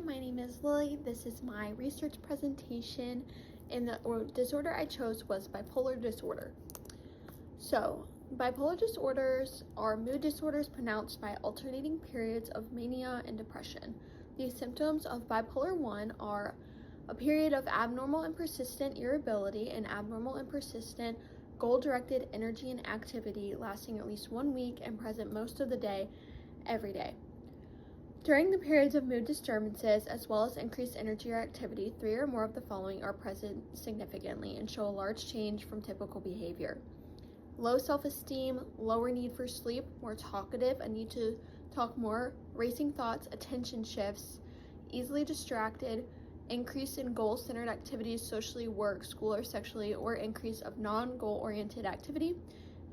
my name is Lily. This is my research presentation, and the disorder I chose was bipolar disorder. So, bipolar disorders are mood disorders pronounced by alternating periods of mania and depression. The symptoms of bipolar 1 are a period of abnormal and persistent irritability and abnormal and persistent goal-directed energy and activity lasting at least 1 week and present most of the day, every day. During the periods of mood disturbances, as well as increased energy or activity, 3 or more of the following are present significantly and show a large change from typical behavior. Low self-esteem, lower need for sleep, more talkative, a need to talk more, racing thoughts, attention shifts, easily distracted, increase in goal-centered activities, socially, work, school, or sexually, or increase of non-goal-oriented activity,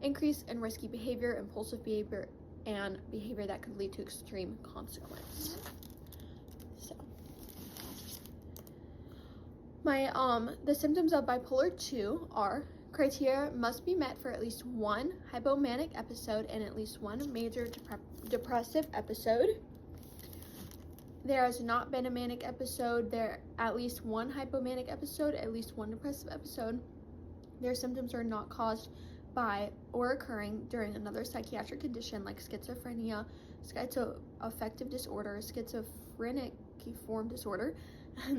increase in risky behavior, impulsive behavior, and behavior that could lead to extreme consequence. So, the symptoms of bipolar 2 are: criteria must be met for at least 1 hypomanic episode and at least 1 major depressive episode. There has not been a manic episode, there at least 1 hypomanic episode, at least 1 depressive episode. Their symptoms are not caused by or occurring during another psychiatric condition like schizophrenia, schizoaffective disorder, schizophrenic-form disorder,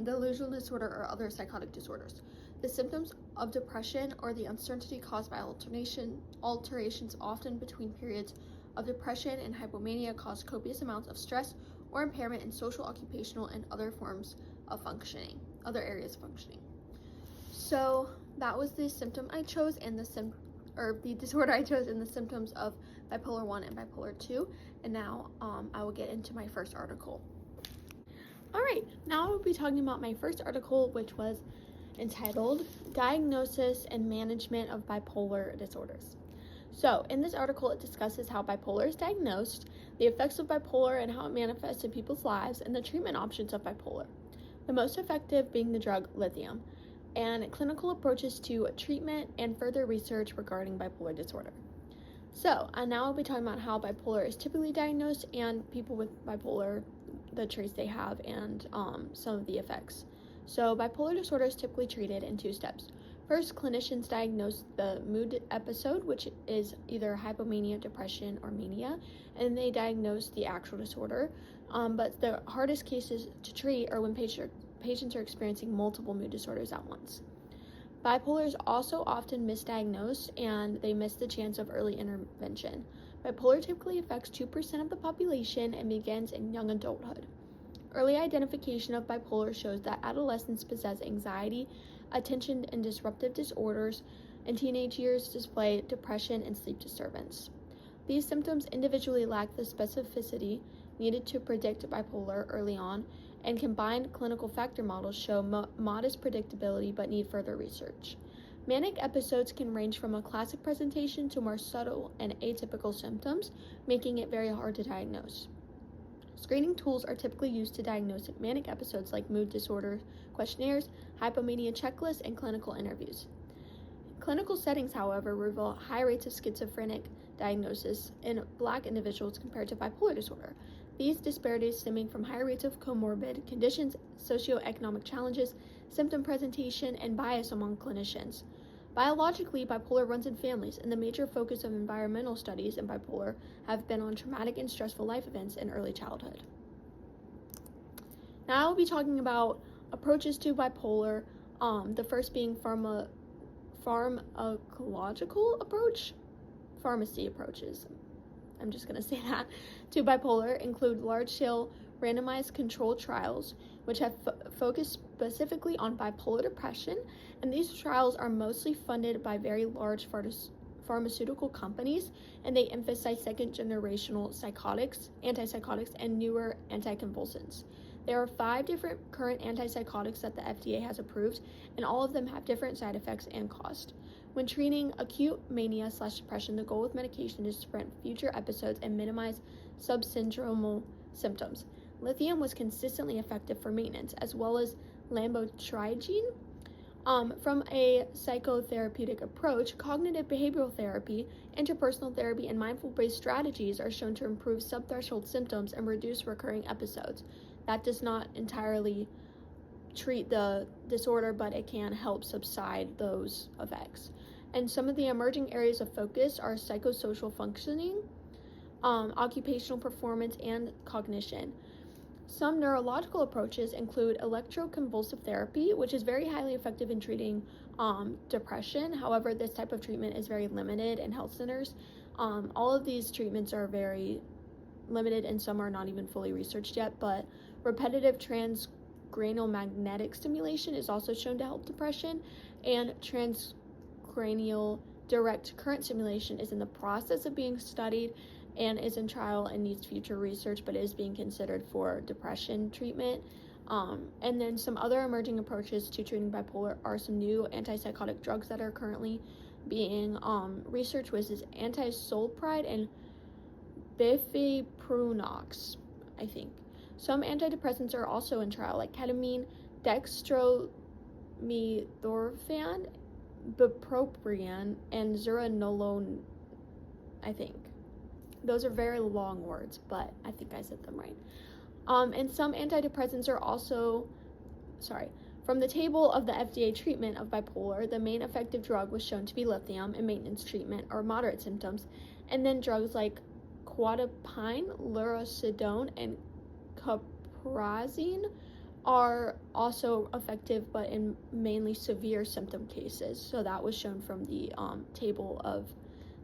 delusional disorder, or other psychotic disorders. The symptoms of depression or the uncertainty caused by alterations often between periods of depression and hypomania cause copious amounts of stress or impairment in social, occupational, and other areas of functioning. So that was the symptom I chose and the disorder I chose and the symptoms of bipolar 1 and bipolar 2. And now I will get into my first article. Alright, now I will be talking about my first article, which was entitled Diagnosis and Management of Bipolar Disorders. So, in this article, it discusses how bipolar is diagnosed, the effects of bipolar and how it manifests in people's lives, and the treatment options of bipolar. The most effective being the drug lithium, and clinical approaches to treatment and further research regarding bipolar disorder. So, now I'll be talking about how bipolar is typically diagnosed and people with bipolar, the traits they have, and some of the effects. So, bipolar disorder is typically treated in 2 steps. First, clinicians diagnose the mood episode, which is either hypomania, depression, or mania, and they diagnose the actual disorder. But the hardest cases to treat are when patients are experiencing multiple mood disorders at once. Bipolar is also often misdiagnosed, and they miss the chance of early intervention. Bipolar typically affects 2% of the population and begins in young adulthood. Early identification of bipolar shows that adolescents possess anxiety, attention and disruptive disorders, and teenage years display depression and sleep disturbance. These symptoms individually lack the specificity needed to predict bipolar early on, and combined clinical factor models show modest predictability but need further research. Manic episodes can range from a classic presentation to more subtle and atypical symptoms, making it very hard to diagnose. Screening tools are typically used to diagnose manic episodes like mood disorder questionnaires, hypomania checklists, and clinical interviews. Clinical settings, however, reveal high rates of schizophrenic diagnosis in Black individuals compared to bipolar disorder. These disparities stemming from higher rates of comorbid conditions, socioeconomic challenges, symptom presentation, and bias among clinicians. Biologically, bipolar runs in families, and the major focus of environmental studies in bipolar have been on traumatic and stressful life events in early childhood. Now I will be talking about approaches to bipolar, the first being pharmacological approach, pharmacy approaches. I'm just going to say that, to bipolar include large-scale randomized controlled trials, which have focused specifically on bipolar depression, and these trials are mostly funded by very large pharmaceutical companies, and they emphasize second-generational antipsychotics, and newer anticonvulsants. There are 5 different current antipsychotics that the FDA has approved, and all of them have different side effects and cost. When treating acute mania/depression, the goal with medication is to prevent future episodes and minimize subsyndromal symptoms. Lithium was consistently effective for maintenance, as well as lamotrigine. From a psychotherapeutic approach, cognitive behavioral therapy, interpersonal therapy, and mindful-based strategies are shown to improve subthreshold symptoms and reduce recurring episodes. that does not entirely treat the disorder, but it can help subside those effects. And some of the emerging areas of focus are psychosocial functioning, occupational performance, and cognition. Some neurological approaches include electroconvulsive therapy, which is very highly effective in treating depression. However, this type of treatment is very limited in health centers. All of these treatments are very limited, and some are not even fully researched yet, but repetitive transcranial magnetic stimulation is also shown to help depression, and transcranial direct current stimulation is in the process of being studied and is in trial and needs future research, but is being considered for depression treatment. And then some other emerging approaches to treating bipolar are some new antipsychotic drugs that are currently being researched, which is antisolpride and bifeprunox, I think. Some antidepressants are also in trial, like ketamine, dextromethorphan, bupropion, and zuranolone, I think. Those are very long words, but I think I said them right. And some antidepressants are also, from the table of the FDA treatment of bipolar, the main effective drug was shown to be lithium in maintenance treatment or moderate symptoms, and then drugs like quetiapine, lurasidone, and caprizine are also effective, but in mainly severe symptom cases. So that was shown from the table of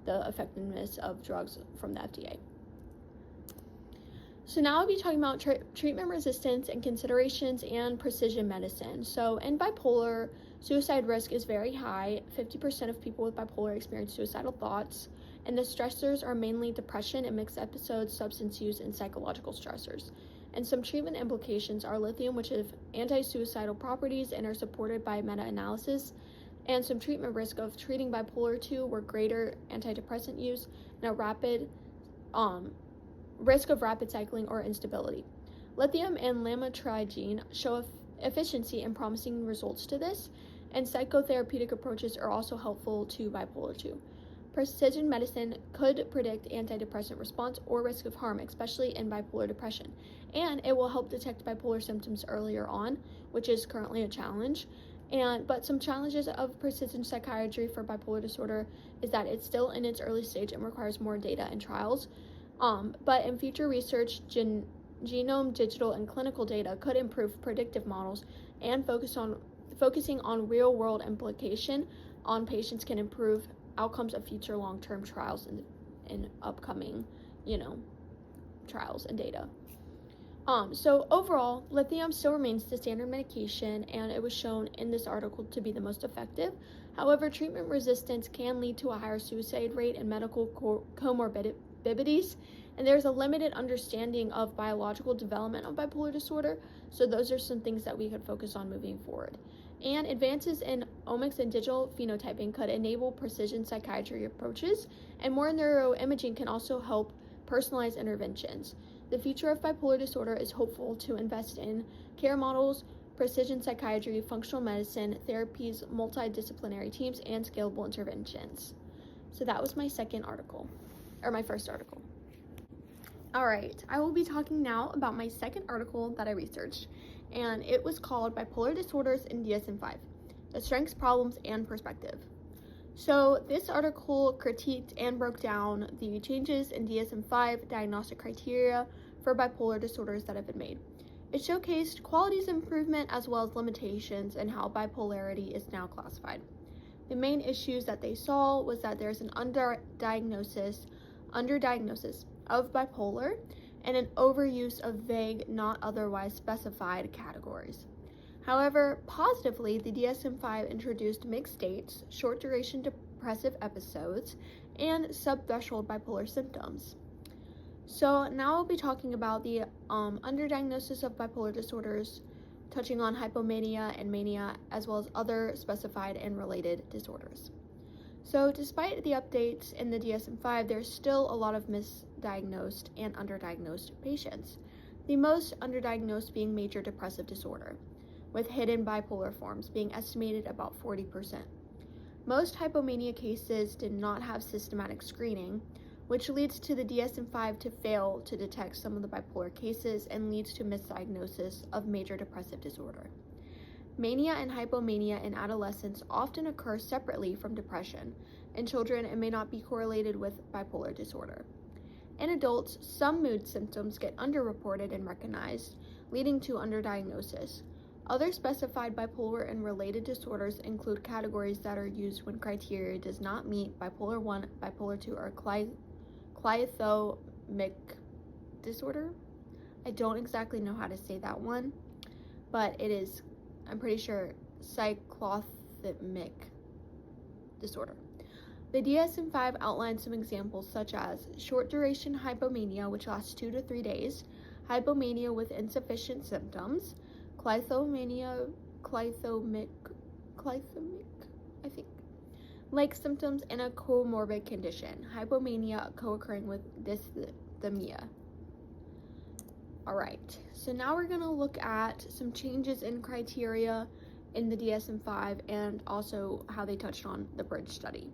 the effectiveness of drugs from the FDA. So now I'll be talking about treatment resistance and considerations and precision medicine. So in bipolar, suicide risk is very high. 50% of people with bipolar experience suicidal thoughts, and the stressors are mainly depression and mixed episodes, substance use, and psychological stressors. And some treatment implications are lithium, which have anti-suicidal properties and are supported by meta-analysis, and some treatment risk of treating bipolar 2 were greater antidepressant use and a rapid risk of rapid cycling or instability. Lithium and lamotrigine show efficiency and promising results to this, and psychotherapeutic approaches are also helpful to bipolar 2. Precision medicine could predict antidepressant response or risk of harm, especially in bipolar depression, and it will help detect bipolar symptoms earlier on, which is currently a challenge. But some challenges of precision psychiatry for bipolar disorder is that it's still in its early stage and requires more data and trials. But in future research, genome, digital, and clinical data could improve predictive models, and focusing on real-world implication on patients can improve outcomes of future long-term trials in upcoming, trials and data. So overall, lithium still remains the standard medication, and it was shown in this article to be the most effective. However, treatment resistance can lead to a higher suicide rate and medical comorbidities, and there's a limited understanding of biological development of bipolar disorder, so those are some things that we could focus on moving forward. And advances in omics and digital phenotyping could enable precision psychiatry approaches, and more neuroimaging can also help personalized interventions. The future of bipolar disorder is hopeful to invest in care models, precision psychiatry, functional medicine, therapies, multidisciplinary teams, and scalable interventions. So that was my first article. All right, I will be talking now about my second article that I researched, and it was called Bipolar Disorders in DSM-5, The Strengths, Problems, and Perspective. So this article critiqued and broke down the changes in DSM-5 diagnostic criteria for bipolar disorders that have been made. It showcased qualities of improvement as well as limitations and how bipolarity is now classified. The main issues that they saw was that there's an underdiagnosis of bipolar and an overuse of vague, not otherwise specified categories. However, positively, the DSM-5 introduced mixed states, short-duration depressive episodes, and subthreshold bipolar symptoms. So now I'll be talking about the underdiagnosis of bipolar disorders, touching on hypomania and mania, as well as other specified and related disorders. So despite the updates in the DSM-5, there's still a lot of misdiagnosed and underdiagnosed patients, the most underdiagnosed being major depressive disorder, with hidden bipolar forms being estimated about 40%. Most hypomania cases did not have systematic screening, which leads to the DSM-5 to fail to detect some of the bipolar cases and leads to misdiagnosis of major depressive disorder. Mania and hypomania in adolescents often occur separately from depression. In children, it may not be correlated with bipolar disorder. In adults, some mood symptoms get underreported and recognized, leading to underdiagnosis. Other specified bipolar and related disorders include categories that are used when criteria does not meet bipolar 1, bipolar 2, or clyothomic disorder. I don't exactly know how to say that one, but it is, I'm pretty sure, cyclothymic disorder. The DSM-5 outlines some examples such as short duration hypomania, which lasts 2 to 3 days, hypomania with insufficient symptoms, clyothomic, I think, like symptoms in a comorbid condition, hypomania co-occurring with dysthymia. Alright, so now we're going to look at some changes in criteria in the DSM-5 and also how they touched on the bridge study.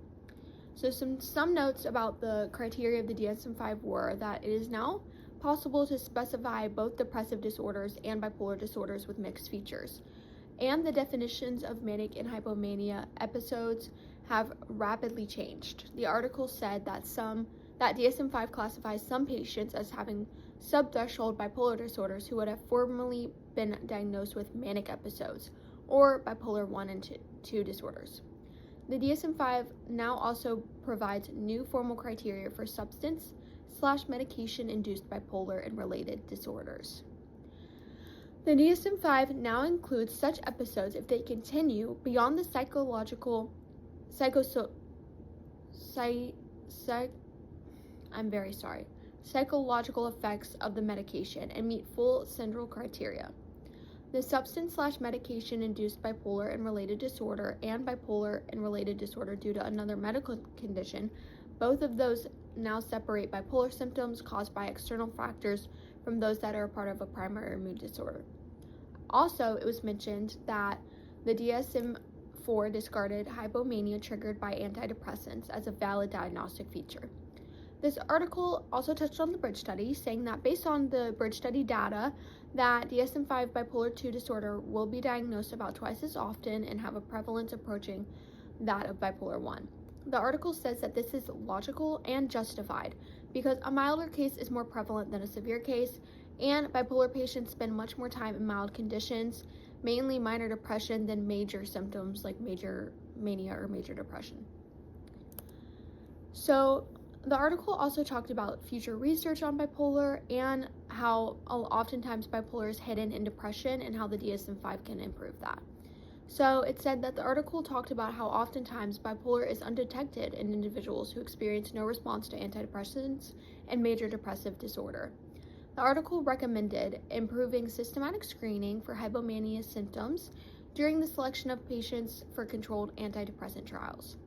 So some notes about the criteria of the DSM-5 were that it is now possible to specify both depressive disorders and bipolar disorders with mixed features. And the definitions of manic and hypomania episodes have rapidly changed. The article said that DSM-5 classifies some patients as having subthreshold bipolar disorders who would have formerly been diagnosed with manic episodes or bipolar 1 and 2 disorders. The DSM-5 now also provides new formal criteria for substance/medication-induced bipolar and related disorders. The DSM-5 now includes such episodes if they continue beyond the psychological effects of the medication and meet full central criteria. The substance/medication-induced bipolar and related disorder and bipolar and related disorder due to another medical condition, both of those now separate bipolar symptoms caused by external factors from those that are a part of a primary mood disorder. Also, it was mentioned that the DSM-4 discarded hypomania triggered by antidepressants as a valid diagnostic feature. This article also touched on the bridge study, saying that based on the bridge study data, that DSM-5 bipolar 2 disorder will be diagnosed about twice as often and have a prevalence approaching that of bipolar 1. The article says that this is logical and justified because a milder case is more prevalent than a severe case, and bipolar patients spend much more time in mild conditions, mainly minor depression, than major symptoms like major mania or major depression. So the article also talked about future research on bipolar and how oftentimes bipolar is hidden in depression and how the DSM-5 can improve that. So it said that the article talked about how oftentimes bipolar is undetected in individuals who experience no response to antidepressants and major depressive disorder. The article recommended improving systematic screening for hypomania symptoms during the selection of patients for controlled antidepressant trials.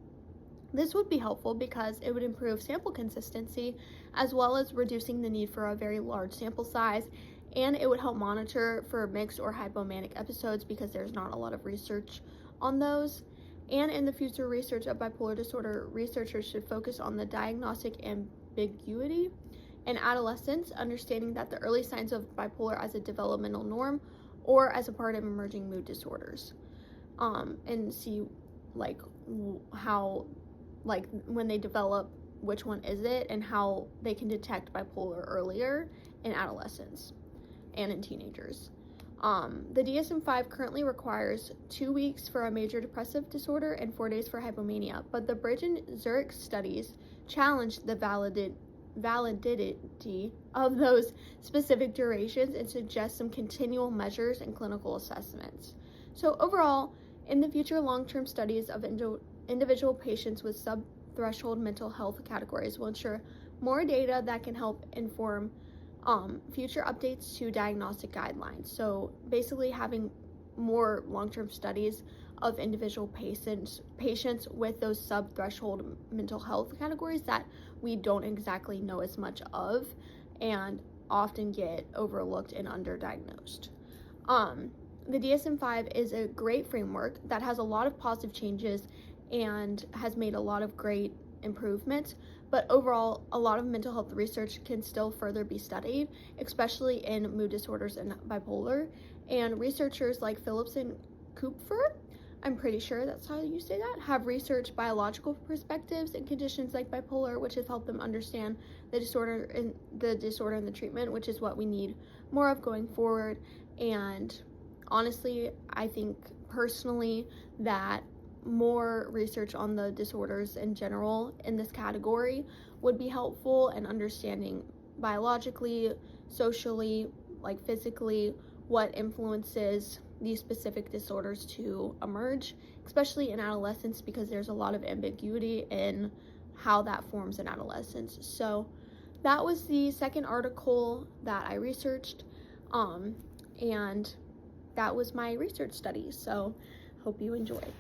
This would be helpful because it would improve sample consistency as well as reducing the need for a very large sample size, and it would help monitor for mixed or hypomanic episodes because there's not a lot of research on those. And in the future research of bipolar disorder, researchers should focus on the diagnostic ambiguity in adolescents, understanding that the early signs of bipolar as a developmental norm or as a part of emerging mood disorders, and see how when they develop, which one is it and how they can detect bipolar earlier in adolescents and in teenagers. The DSM-5 currently requires 2 weeks for a major depressive disorder and 4 days for hypomania, but the Bridge and Zurich studies challenged the validity of those specific durations and suggest some continual measures and clinical assessments. So overall, in the future, long-term studies of individual patients with sub-threshold mental health categories will ensure more data that can help inform future updates to diagnostic guidelines. So basically having more long-term studies of individual patients with those sub-threshold mental health categories that we don't exactly know as much of and often get overlooked and underdiagnosed. The DSM-5 is a great framework that has a lot of positive changes and has made a lot of great improvements, But overall, a lot of mental health research can still further be studied, especially in mood disorders and bipolar. And researchers like Phillips and Kupfer, I'm pretty sure that's how you say that, have researched biological perspectives in conditions like bipolar, which has helped them understand the disorder and the treatment, which is what we need more of going forward. And honestly, I think personally that more research on the disorders in general in this category would be helpful in understanding biologically, socially, like physically, what influences these specific disorders to emerge, especially in adolescence, because there's a lot of ambiguity in how that forms in adolescence. So that was the second article that I researched, and that was my research study. So hope you enjoyed.